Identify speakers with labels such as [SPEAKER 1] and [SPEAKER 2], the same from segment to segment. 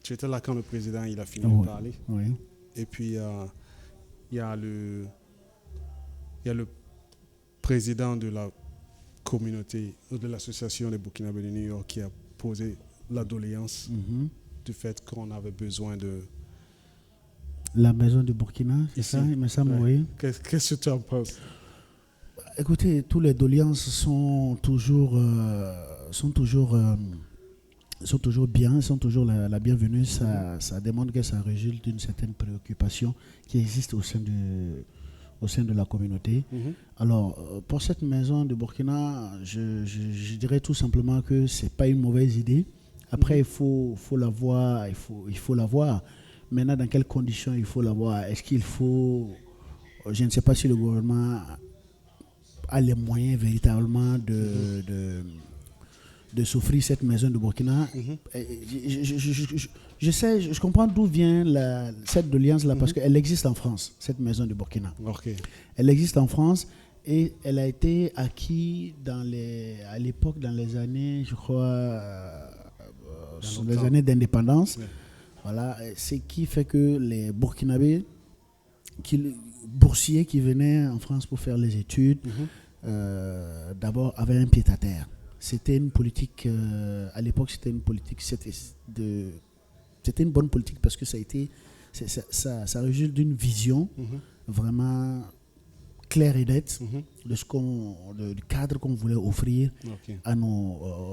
[SPEAKER 1] tu étais là quand le président il a fini de
[SPEAKER 2] Oui,
[SPEAKER 1] parler.
[SPEAKER 2] oui.
[SPEAKER 1] Et puis, il y a il y a le président de la communauté, de l'association des Burkinabés de New York qui a posé la doléance
[SPEAKER 2] Mhm.
[SPEAKER 1] du fait qu'on avait besoin de...
[SPEAKER 2] La maison du Burkina, c'est
[SPEAKER 1] Ici.
[SPEAKER 2] ça, il me semble,
[SPEAKER 1] Ouais.
[SPEAKER 2] oui.
[SPEAKER 1] Qu'est-ce que tu en penses?
[SPEAKER 2] Écoutez, tous les doléances sont toujours bien, sont toujours la bienvenue. Ça démontre que ça résulte d'une certaine préoccupation qui existe au sein de la communauté.
[SPEAKER 1] Mhm.
[SPEAKER 2] Alors, pour cette maison de Burkina, je dirais tout simplement que c'est pas une mauvaise idée. Après,
[SPEAKER 1] Mhm.
[SPEAKER 2] faut la voir, il faut la voir. Maintenant, dans quelles conditions il faut la voir? Est-ce qu'il faut... Je ne sais pas si le gouvernement a les moyens véritablement
[SPEAKER 1] Mhm.
[SPEAKER 2] de s'offrir cette maison de Burkina.
[SPEAKER 1] Mhm.
[SPEAKER 2] Je sais, je comprends d'où vient cette doléance-là, parce
[SPEAKER 1] Mhm.
[SPEAKER 2] qu'elle existe en France, cette maison de Burkina.
[SPEAKER 1] Ok.
[SPEAKER 2] Elle existe en France et elle a été acquise à l'époque, dans les années, je crois,
[SPEAKER 1] Il y a
[SPEAKER 2] sur les
[SPEAKER 1] longtemps.
[SPEAKER 2] années d'indépendance.
[SPEAKER 1] Ouais.
[SPEAKER 2] Voilà, ce qui fait que les Burkinabés, boursiers qui venaient en France pour faire les études,
[SPEAKER 1] Mhm.
[SPEAKER 2] d'abord avaient un pied à terre. C'était une politique, à l'époque, c'était une politique, c'était une bonne politique parce que ça résulte d'une vision
[SPEAKER 1] Mhm.
[SPEAKER 2] vraiment claire et nette
[SPEAKER 1] Mhm.
[SPEAKER 2] du cadre qu'on voulait offrir
[SPEAKER 1] Ok.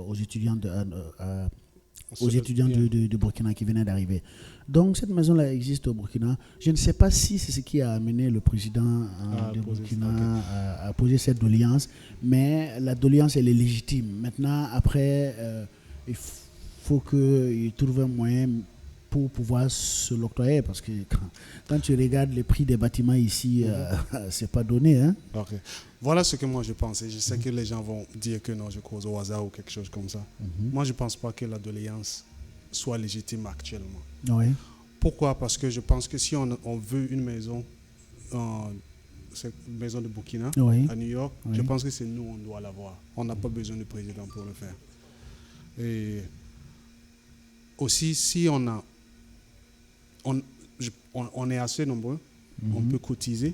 [SPEAKER 2] aux étudiants aux
[SPEAKER 1] So,
[SPEAKER 2] étudiants
[SPEAKER 1] yeah.
[SPEAKER 2] de Burkina qui venaient d'arriver. Donc cette maison-là existe au Burkina. Je ne sais pas si c'est ce qui a amené le président de
[SPEAKER 1] Poser-
[SPEAKER 2] Burkina
[SPEAKER 1] ok.
[SPEAKER 2] à poser cette doléance, mais la doléance, elle est légitime. Maintenant, après, il faut qu'il trouve un moyen pour pouvoir se l'octroyer, parce que quand tu regardes les prix des bâtiments ici, c'est pas donné, hein.
[SPEAKER 1] Ok. Voilà ce que moi je pensais. Je sais que les gens vont dire que non, je cause au hasard ou quelque chose comme ça.
[SPEAKER 2] Mhm.
[SPEAKER 1] Moi, je ne pense pas que la doléance soit légitime actuellement.
[SPEAKER 2] Ouais.
[SPEAKER 1] Pourquoi? Parce que je pense que si on veut une maison, cette maison de Burkina
[SPEAKER 2] Oui.
[SPEAKER 1] à New York,
[SPEAKER 2] Oui.
[SPEAKER 1] je pense que c'est nous on doit l'avoir. On n'a pas besoin du président pour le faire. Et aussi, si on est assez nombreux, on
[SPEAKER 2] Mhm.
[SPEAKER 1] peut cotiser